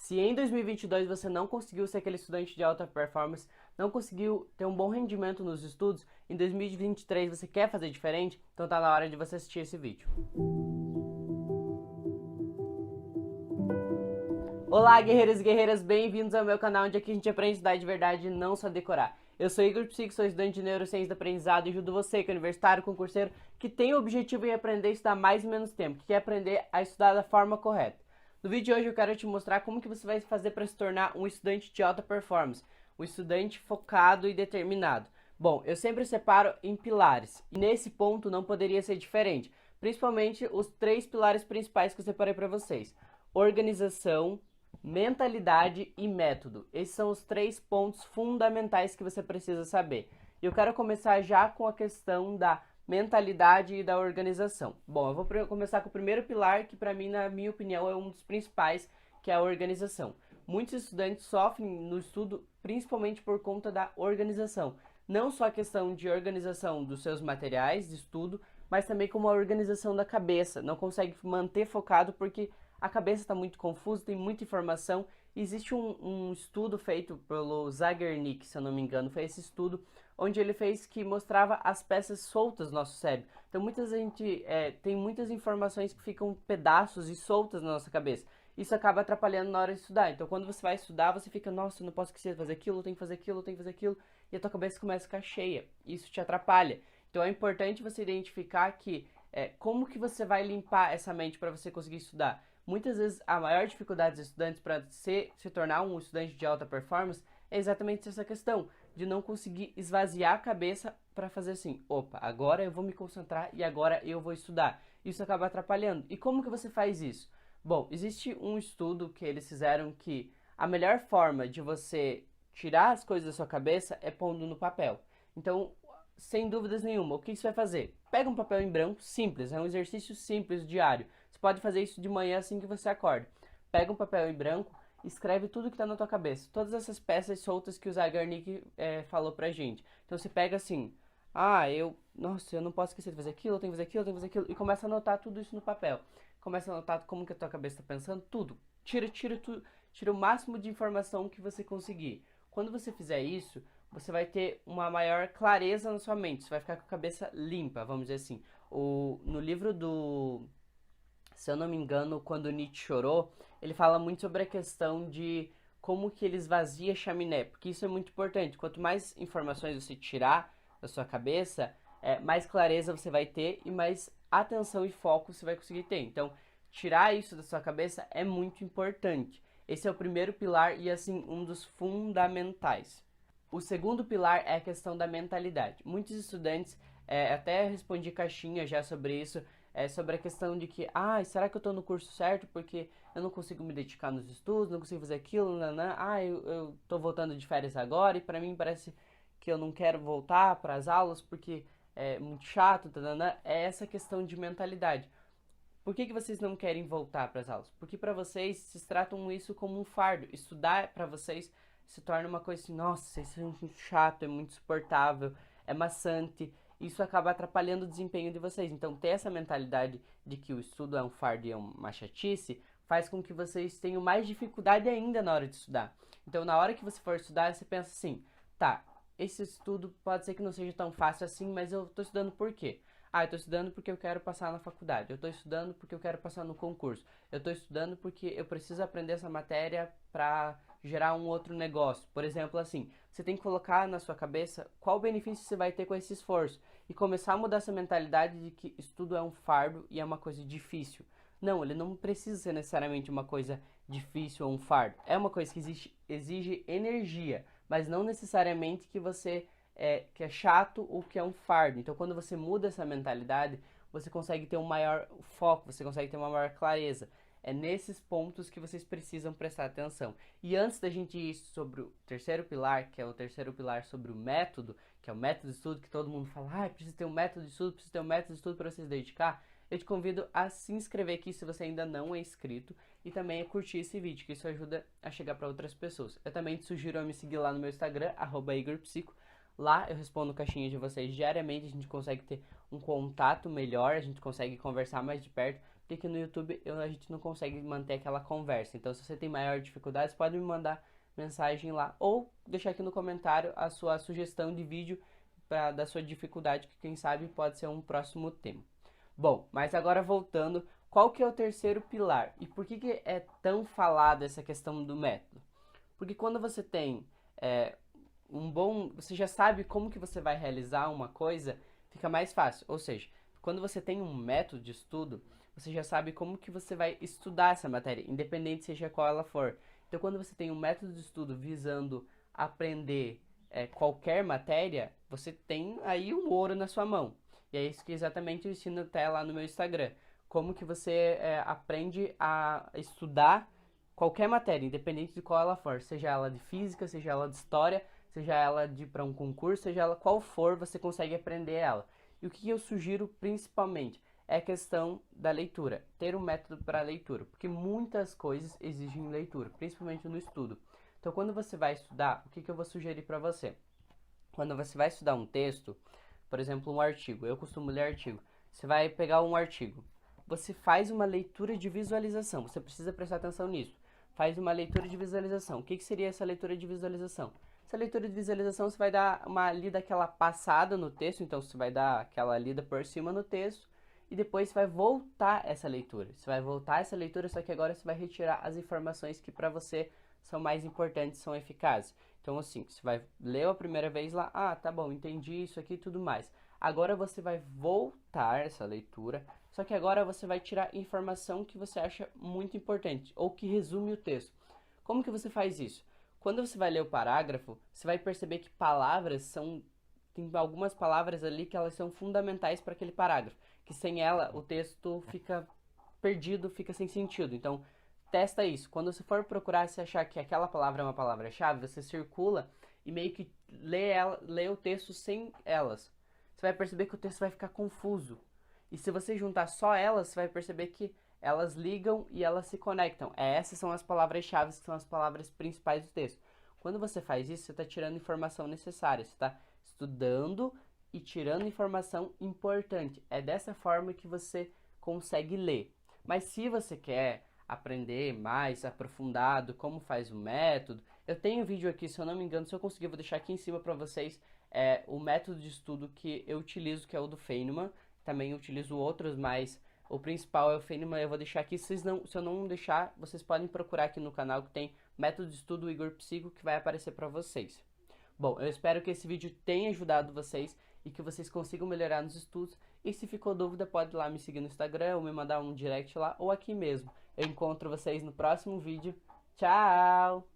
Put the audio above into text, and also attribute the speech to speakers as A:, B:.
A: Se em 2022 você não conseguiu ser aquele estudante de alta performance, não conseguiu ter um bom rendimento nos estudos, em 2023 você quer fazer diferente, então tá na hora de você assistir esse vídeo. Olá, guerreiros e guerreiras, bem-vindos ao meu canal, onde aqui a gente aprende a estudar de verdade e não só decorar. Eu sou Igor Psico, sou estudante de Neurociência do Aprendizado e ajudo você, que é universitário, concurseiro, que tem o objetivo em aprender a estudar mais e menos tempo, que quer aprender a estudar da forma correta. No vídeo de hoje eu quero te mostrar como que você vai fazer para se tornar um estudante de alta performance, um estudante focado e determinado. Bom, eu sempre separo em pilares, e nesse ponto não poderia ser diferente, principalmente os 3 pilares principais que eu separei para vocês: organização, mentalidade e método. Esses são os 3 pontos fundamentais que você precisa saber. E eu quero começar já com a questão da mentalidade e da organização. Bom, eu vou começar com o primeiro pilar, que para mim, na minha opinião, é um dos principais, que é a organização. Muitos estudantes sofrem no estudo principalmente por conta da organização. Não só a questão de organização dos seus materiais de estudo, mas também como a organização da cabeça. Não consegue manter focado porque a cabeça está muito confusa, tem muita informação. Existe um estudo feito pelo Zeigarnik, se eu não me engano, foi esse estudo onde ele fez que mostrava as peças soltas do nosso cérebro. Então muita gente tem muitas informações que ficam pedaços e soltas na nossa cabeça. Isso acaba atrapalhando na hora de estudar. Então quando você vai estudar, você fica, nossa, eu não posso esquecer de fazer aquilo, eu tenho que fazer aquilo, eu tenho que fazer aquilo, e a tua cabeça começa a ficar cheia. Isso te atrapalha. Então é importante você identificar que como que você vai limpar essa mente para você conseguir estudar. Muitas vezes a maior dificuldade dos estudantes para se tornar um estudante de alta performance é exatamente essa questão de não conseguir esvaziar a cabeça para fazer assim, opa, agora eu vou me concentrar e agora eu vou estudar. Isso acaba atrapalhando. E como que você faz isso? Bom, existe um estudo que eles fizeram que a melhor forma de você tirar as coisas da sua cabeça é pondo no papel. Então, sem dúvidas nenhuma, o que você vai fazer? Pega um papel em branco, simples, é um exercício simples, diário. Você pode fazer isso de manhã assim que você acorda. Pega um papel em branco, escreve tudo que está na tua cabeça. Todas essas peças soltas que o Zeigarnik falou pra gente. Então você pega assim, nossa, eu não posso esquecer de fazer aquilo, eu tenho que fazer aquilo, eu tenho que fazer aquilo. E começa a anotar tudo isso no papel. Começa a anotar como que a tua cabeça está pensando, tudo. Tira o máximo de informação que você conseguir. Quando você fizer isso, você vai ter uma maior clareza na sua mente. Você vai ficar com a cabeça limpa, vamos dizer assim. No livro se eu não me engano, Quando Nietzsche Chorou, ele fala muito sobre a questão de como que ele esvazia a chaminé, porque isso é muito importante. Quanto mais informações você tirar da sua cabeça, mais clareza você vai ter e mais atenção e foco você vai conseguir ter. Então, tirar isso da sua cabeça é muito importante. Esse é o primeiro pilar e, assim, um dos fundamentais. O segundo pilar é a questão da mentalidade. Muitos estudantes, até respondi caixinha já sobre isso, sobre a questão de que, será que eu estou no curso certo porque eu não consigo me dedicar nos estudos, não consigo fazer aquilo, eu estou voltando de férias agora e para mim parece que eu não quero voltar para as aulas porque é muito chato, é essa questão de mentalidade. Por que vocês não querem voltar para as aulas? Porque para vocês, vocês tratam isso como um fardo. Estudar para vocês se torna uma coisa assim, nossa, isso é muito chato, é muito insuportável, é maçante. Isso acaba atrapalhando o desempenho de vocês. Então, ter essa mentalidade de que o estudo é um fardo e é uma chatice, faz com que vocês tenham mais dificuldade ainda na hora de estudar. Então, na hora que você for estudar, você pensa assim, tá, esse estudo pode ser que não seja tão fácil assim, mas eu estou estudando por quê? Eu estou estudando porque eu quero passar na faculdade. Eu estou estudando porque eu quero passar no concurso. Eu estou estudando porque eu preciso aprender essa matéria para gerar um outro negócio. Por exemplo, assim, você tem que colocar na sua cabeça qual benefício você vai ter com esse esforço e começar a mudar essa mentalidade de que estudo é um fardo e é uma coisa difícil. Não, ele não precisa ser necessariamente uma coisa difícil ou um fardo. É uma coisa que exige energia, mas não necessariamente que é chato ou que é um fardo. Então, quando você muda essa mentalidade, você consegue ter um maior foco, você consegue ter uma maior clareza. É nesses pontos que vocês precisam prestar atenção. E antes da gente ir sobre o terceiro pilar, que é o terceiro pilar sobre o método, que é o método de estudo, que todo mundo fala, precisa ter um método de estudo, precisa ter um método de estudo para você se dedicar, eu te convido a se inscrever aqui se você ainda não é inscrito e também a curtir esse vídeo, que isso ajuda a chegar para outras pessoas. Eu também te sugiro a me seguir lá no meu Instagram, @igorpsico. Lá eu respondo caixinhas de vocês diariamente, a gente consegue ter um contato melhor, a gente consegue conversar mais de perto, porque aqui no YouTube a gente não consegue manter aquela conversa. Então, se você tem maior dificuldade, você pode me mandar mensagem lá ou deixar aqui no comentário a sua sugestão de vídeo da sua dificuldade, que quem sabe pode ser um próximo tema. Bom, mas agora voltando, qual que é o terceiro pilar e por que é tão falado essa questão do método? Porque quando você tem você já sabe como que você vai realizar uma coisa, fica mais fácil. Ou seja, quando você tem um método de estudo, você já sabe como que você vai estudar essa matéria, independente seja qual ela for. Então, quando você tem um método de estudo visando aprender qualquer matéria, você tem aí um ouro na sua mão. E é isso que exatamente eu ensino até lá no meu Instagram. Como que você aprende a estudar qualquer matéria, independente de qual ela for. Seja ela de física, seja ela de história, seja ela de para um concurso, seja ela qual for, você consegue aprender ela. E o que eu sugiro principalmente é a questão da leitura, ter um método para a leitura, porque muitas coisas exigem leitura, principalmente no estudo. Então, quando você vai estudar, o que eu vou sugerir para você? Quando você vai estudar um texto, por exemplo, um artigo, eu costumo ler artigo, você vai pegar um artigo, você faz uma leitura de visualização, você precisa prestar atenção nisso. Faz uma leitura de visualização. O que seria essa leitura de visualização? Essa leitura de visualização você vai dar uma lida, aquela passada no texto, então você vai dar aquela lida por cima no texto, e depois você vai voltar essa leitura. Você vai voltar essa leitura, só que agora você vai retirar as informações que para você são mais importantes, são eficazes. Então assim, você vai ler a primeira vez lá, tá bom, entendi isso aqui e tudo mais. Agora você vai voltar essa leitura, só que agora você vai tirar informação que você acha muito importante, ou que resume o texto. Como que você faz isso? Quando você vai ler o parágrafo, você vai perceber que tem algumas palavras ali que elas são fundamentais para aquele parágrafo, que sem ela o texto fica perdido, fica sem sentido. Então, testa isso. Quando você for procurar, se achar que aquela palavra é uma palavra-chave, você circula e meio que lê o texto sem elas. Você vai perceber que o texto vai ficar confuso. E se você juntar só elas, você vai perceber que elas ligam e elas se conectam. Essas são as palavras-chave, que são as palavras principais do texto. Quando você faz isso, você está tirando informação necessária. Você está estudando e tirando informação importante. É dessa forma que você consegue ler. Mas se você quer aprender mais aprofundado como faz o método, eu tenho um vídeo aqui, se eu não me engano, se eu conseguir, eu vou deixar aqui em cima para vocês o método de estudo que eu utilizo, que é o do Feynman. Também utilizo outros, mas o principal é o Feynman. Eu vou deixar aqui, se eu não deixar, vocês podem procurar aqui no canal que tem método de estudo Igor Psico, que vai aparecer para vocês. Bom, eu espero que esse vídeo tenha ajudado vocês e que vocês consigam melhorar nos estudos. E se ficou dúvida, pode ir lá me seguir no Instagram ou me mandar um direct lá ou aqui mesmo. Eu encontro vocês no próximo vídeo. Tchau!